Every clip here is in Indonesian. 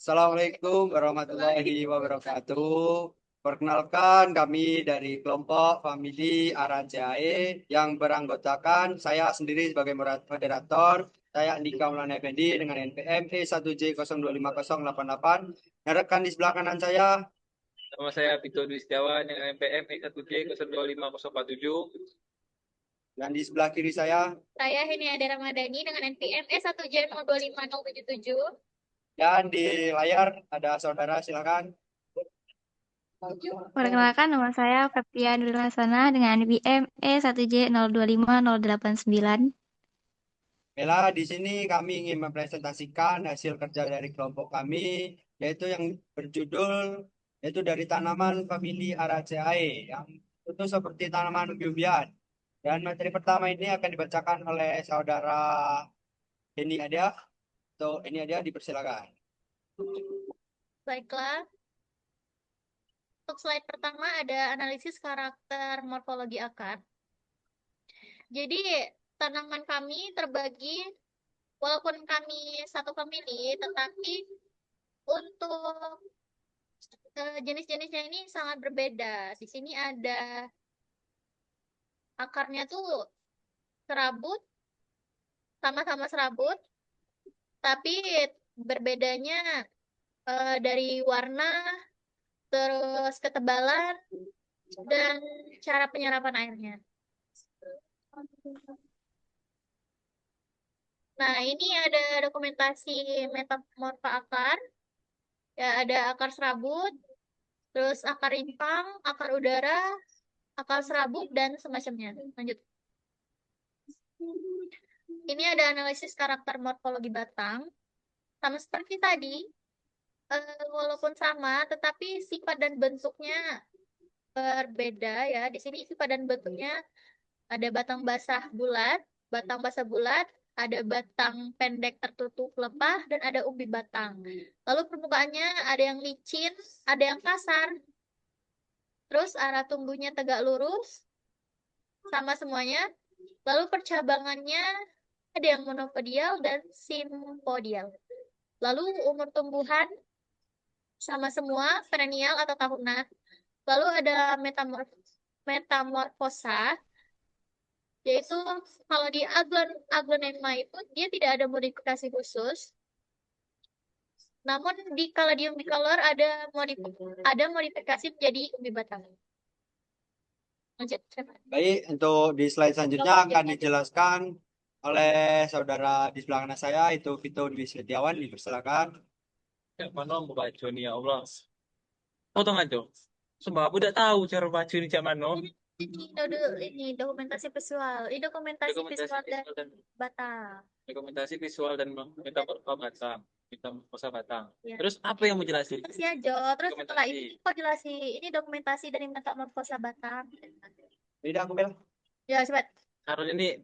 Assalamualaikum warahmatullahi wabarakatuh. Perkenalkan kami dari kelompok Famili Arajae yang beranggotakan saya sendiri sebagai moderator, saya Andika Maulana Effendi dengan NPM E1J025088. Dan rekan di sebelah kanan saya, Nama saya Vito Dwi Setiawan dengan NPM 1J025047. dan di sebelah kiri Saya Heni Ade Ramadhani dengan NPM S1J025077. dan di layar ada saudara, silakan. Perkenalkan nama saya Septian Dwi Laksana dengan NPM E1J025089. Bella, di sini kami ingin mempresentasikan hasil kerja dari kelompok kami, yaitu yang berjudul yaitu dari tanaman famili Araceae, yang itu seperti tanaman umbi-umbian. Dan materi pertama ini akan dibacakan oleh saudara Eni Adia. Atau Eni Adia, dipersilakan. Baiklah, untuk slide pertama ada analisis karakter morfologi akar. Jadi, tanaman kami terbagi, walaupun kami satu famili, tetapi untuk jenis-jenisnya ini sangat berbeda. Di sini ada akarnya tuh serabut, sama-sama serabut, tapi berbedanya dari warna, terus ketebalan, dan cara penyerapan airnya. Nah, ini ada dokumentasi metamorfa akar. Ya, ada akar serabut, terus akar rimpang, akar udara, akar serabut, dan semacamnya. Lanjut. Ini ada analisis karakter morfologi batang. Sama seperti tadi, walaupun sama, tetapi sifat dan bentuknya berbeda ya. Di sini sifat dan bentuknya ada batang basah bulat, ada batang pendek tertutup lepah, dan ada umbi batang. Lalu permukaannya ada yang licin, ada yang kasar. Terus arah tumbuhnya tegak lurus, sama semuanya. Lalu percabangannya ada yang monopodial dan simpodial. Lalu umur tumbuhan sama semua, perennial atau tahunan. Lalu ada metamorfosa, yaitu kalau di aglonema itu dia tidak ada modifikasi khusus. Namun di Caladium bicolor ada modifikasi menjadi umbi batang. Lanjut. Baik, untuk di slide selanjutnya akan dijelaskan oleh saudara di sebelah kanan saya, itu Vito Dwi Setiawan, dipersilakan. Ya, mana mau baca nih ya Allah. Potong aja. Sebab aku udah tahu cara baca ini zaman no. Ini dokumentasi visual. Ini dokumentasi Dokumentasi visual dan visual dan batang. dokumentasi visual dan metamorfa batang. Metamorfosa batang. Ya. Terus apa yang mau jelasin? Terus ya Jo, terus setelah Dokumentasi. ini kok jelasin ini dokumentasi dari metamorfosa batang. Tidak, aku Bel. Ya, cepat. Harus ini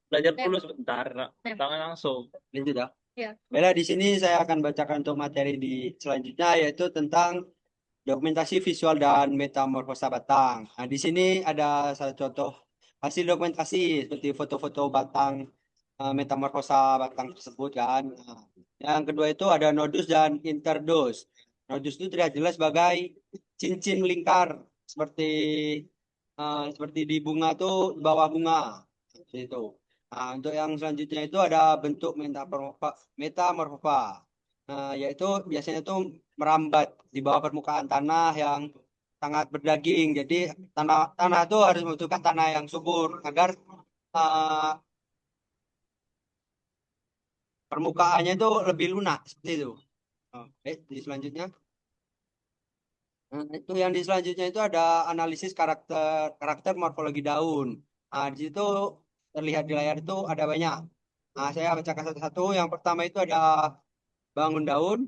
belajar dulu sebentar. Nah, tangan langsung. Lanjut ya. Ya. Bella, di sini saya akan bacakan untuk materi di selanjutnya, yaitu tentang dokumentasi visual dan metamorfosa batang. Nah, di sini ada satu contoh hasil dokumentasi seperti foto-foto batang, metamorfosa batang tersebut kan. Nah, yang kedua itu ada nodus dan interdus. Nodus itu terlihat jelas sebagai cincin melingkar seperti seperti di bunga tuh, di bawah bunga seperti itu. Nah, untuk yang selanjutnya itu ada bentuk metamorfa. Nah, yaitu biasanya itu merambat di bawah permukaan tanah yang sangat berdaging. Jadi tanah tanah itu harus membutuhkan tanah yang subur agar uh, permukaannya itu lebih lunak seperti itu. Oke, di selanjutnya. Nah, itu yang di selanjutnya itu ada analisis karakter karakter morfologi daun. Nah, di situ terlihat di layar itu ada banyak. Nah, saya bacakan satu-satu. Yang pertama itu ada bangun daun,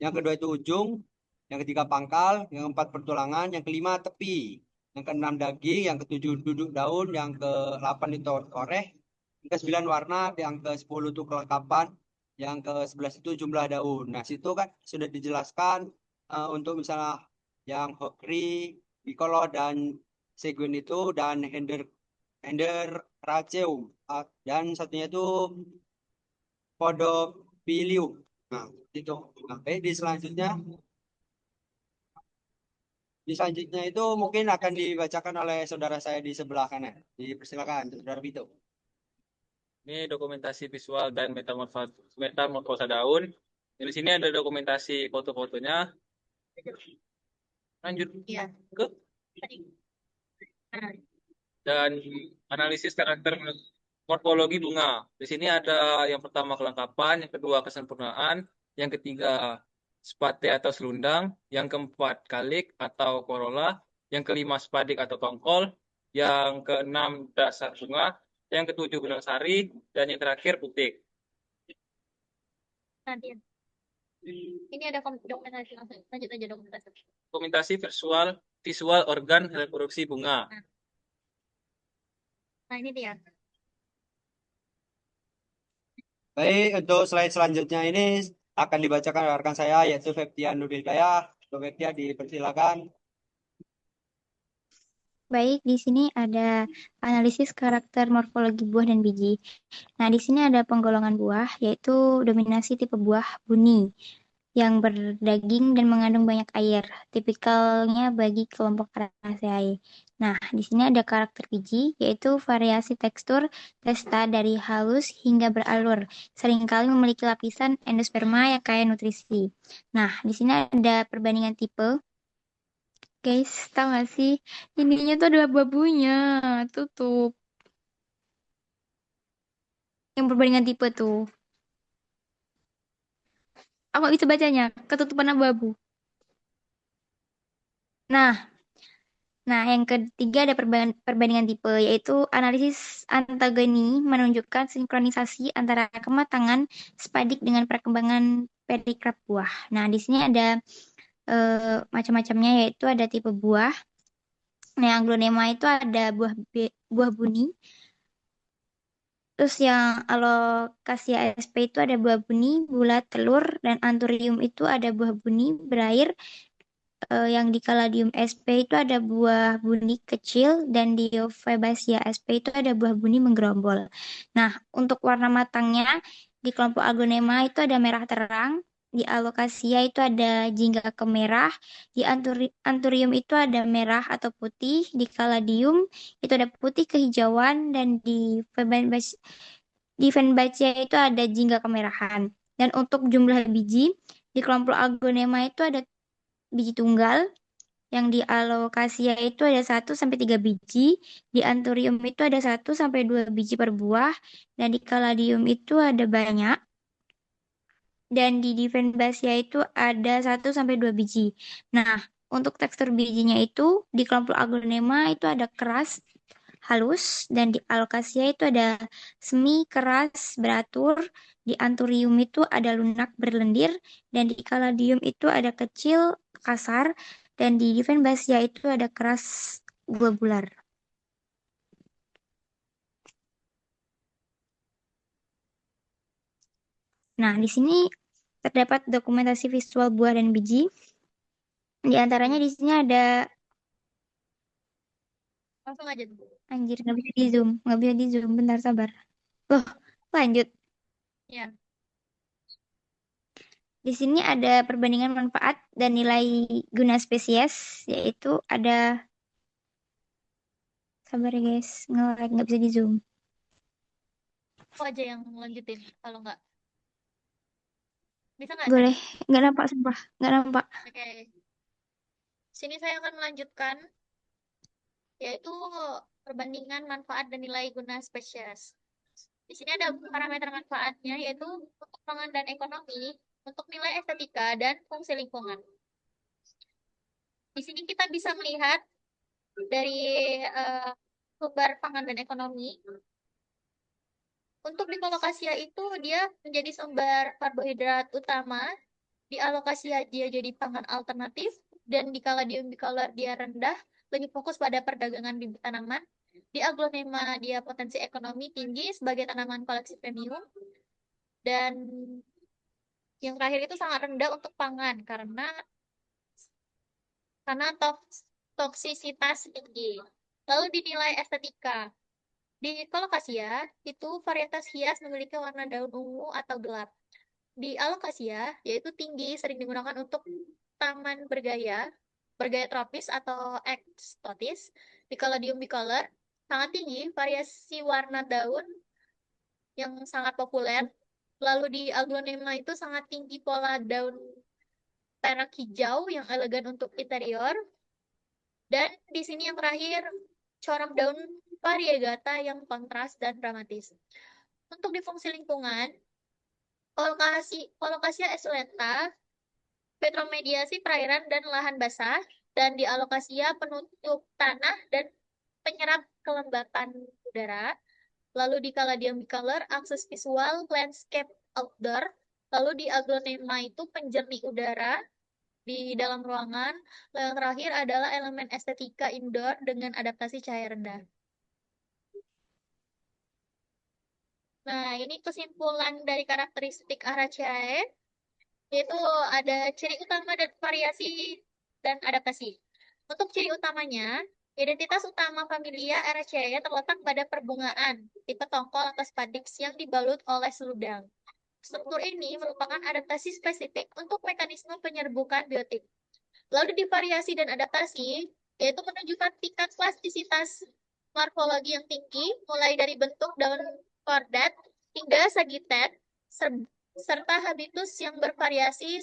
yang kedua itu ujung, yang ketiga pangkal, yang keempat pertulangan, yang kelima tepi, yang keenam daging, yang ketujuh duduk daun, yang ke-8 itu oreh, yang ke-9 warna, yang ke-10 itu kelengkapan, yang ke-11 itu jumlah daun. Nah, situ kan sudah dijelaskan untuk misalnya yang hokri, piccolo dan seguin itu dan Ender raceum dan satunya itu podopilium. Nah, itu. Oke, di selanjutnya itu mungkin akan dibacakan oleh saudara saya di sebelah kanan. Dipersilakan, saudara Vito. Ini dokumentasi visual dan metamorfosa daun. Di sini ada dokumentasi foto-fotonya. Lanjut Iya. ke Tadi. Nah, dan analisis karakter morfologi bunga. Di sini ada yang pertama kelengkapan, yang kedua kesempurnaan, yang ketiga spate atau selundang, yang keempat kalik atau corolla, yang kelima spadik atau tongkol, yang keenam dasar bunga, yang ketujuh benang sari, dan yang terakhir putik. nanti. Ini ada dokumentasi langsung. Lanjut aja dokumentasi. Dokumentasi visual organ reproduksi bunga. Nah, ini dia. Baik, untuk slide selanjutnya ini akan dibacakan oleh rekan saya yaitu Febtian Nurhidayah. Untuk Febtian dipersilakan. Baik, di sini ada analisis karakter morfologi buah dan biji. Nah, di sini ada penggolongan buah, yaitu dominasi tipe buah buni yang berdaging dan mengandung banyak air, tipikalnya bagi kelompok Araceae. Nah, di sini ada karakter biji, yaitu variasi tekstur testa dari halus hingga beralur, seringkali memiliki lapisan endosperma yang kaya nutrisi. Nah, di sini ada perbandingan tipe. Guys, tau gak sih? Ininya tuh ada babunya. Tutup. Yang perbandingan tipe tuh. Aku gak bisa bacanya. Ketutupan abu-abu. Nah, yang ketiga ada perbandingan tipe, yaitu analisis antagoni menunjukkan sinkronisasi antara kematangan spadik dengan perkembangan perikrap buah. Nah, di sini ada macam-macamnya, yaitu ada tipe buah. Nah, yang aglonema itu ada buah buni. Terus yang alocasia sp itu ada buah buni, bulat, telur, dan anthurium itu ada buah buni, berair. Yang di Caladium sp itu ada buah buni kecil, dan di Fabaceae sp itu ada buah buni menggerombol. Nah, untuk warna matangnya di kelompok aglonema itu ada merah terang, di Alocasia itu ada jingga kemerah, di Anthurium itu ada merah atau putih, di Caladium itu ada putih kehijauan, dan di Fabaceae itu ada jingga kemerahan. Dan untuk jumlah biji di kelompok aglonema itu ada biji tunggal, yang di Alocasia itu ada 1 sampai 3 biji, di Anthurium itu ada 1 sampai 2 biji per buah, dan di Caladium itu ada banyak, dan di Dieffenbachia itu ada 1 sampai 2 biji. Nah, untuk tekstur bijinya itu di kelompok aglonema itu ada keras, halus, dan di Alocasia itu ada semi, keras, beratur, di Anthurium itu ada lunak, berlendir, dan di Caladium itu ada kecil, kasar, dan di Dieffenbachia itu ada keras, globular. Nah, di sini terdapat dokumentasi visual buah dan biji. Di antaranya di sini ada, Langsung aja. anjir, nggak bisa di zoom, bentar sabar. Loh, lanjut. Ya. Di sini ada perbandingan manfaat dan nilai guna spesies, yaitu ada, sabar ya guys, nggak bisa di zoom. Aku aja yang lanjutin. Kalau nggak. Bisa nggak? Boleh, nggak nampak sumpah, nggak nampak. Oke. Sini saya akan melanjutkan, yaitu perbandingan manfaat dan nilai guna spesies. Di sini ada parameter manfaatnya, yaitu untuk pangan dan ekonomi, untuk nilai estetika, dan fungsi lingkungan. Di sini kita bisa melihat dari sumber pangan dan ekonomi. Untuk di Colocasia itu dia menjadi sumber karbohidrat utama, di Alocasia dia jadi pangan alternatif, dan di Caladium bicolor dia rendah, lebih fokus pada perdagangan bibit tanaman. Di Aglonema dia potensi ekonomi tinggi sebagai tanaman koleksi premium, dan yang terakhir itu sangat rendah untuk pangan karena toksisitas tinggi. Lalu dinilai estetika. Di Colocasia itu varietas hias memiliki warna daun ungu atau gelap. di alokasia, yaitu tinggi, sering digunakan untuk taman bergaya tropis atau eksotis. Di Caladium bicolor, sangat tinggi, variasi warna daun yang sangat populer. Lalu di Aglonema itu sangat tinggi pola daun perak hijau yang elegan untuk interior. Dan di sini yang terakhir, corak daun variegata yang kontras dan dramatis. Untuk di fungsi lingkungan, Colocasia exulenta, petromediasi perairan dan lahan basah, dan di alokasia penutup tanah dan penyerap kelembapan udara. Lalu di Caladium bicolor, akses visual, landscape outdoor. Lalu di Aglonema itu penjernih udara di dalam ruangan. Lalu yang terakhir adalah elemen estetika indoor dengan adaptasi cahaya rendah. Nah, ini kesimpulan dari karakteristik Araceae, yaitu ada ciri utama dan variasi dan adaptasi. Untuk ciri utamanya, identitas utama familia Araceae terletak pada perbungaan, tipe tongkol atau spadix yang dibalut oleh seludang. Struktur ini merupakan adaptasi spesifik untuk mekanisme penyerbukan biotik. Lalu di variasi dan adaptasi, yaitu menunjukkan tingkat plastisitas morfologi yang tinggi, mulai dari bentuk daun kordat hingga sagitet, serta habitus yang bervariasi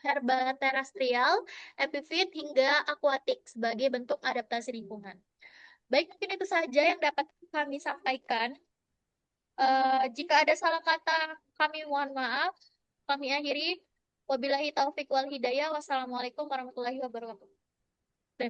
herbaterestrial, epifit, hingga akuatik sebagai bentuk adaptasi lingkungan. Baik, mungkin itu saja yang dapat kami sampaikan. Jika ada salah kata, kami mohon maaf. Kami akhiri. Wabillahi taufik wal hidayah. Wassalamualaikum warahmatullahi wabarakatuh.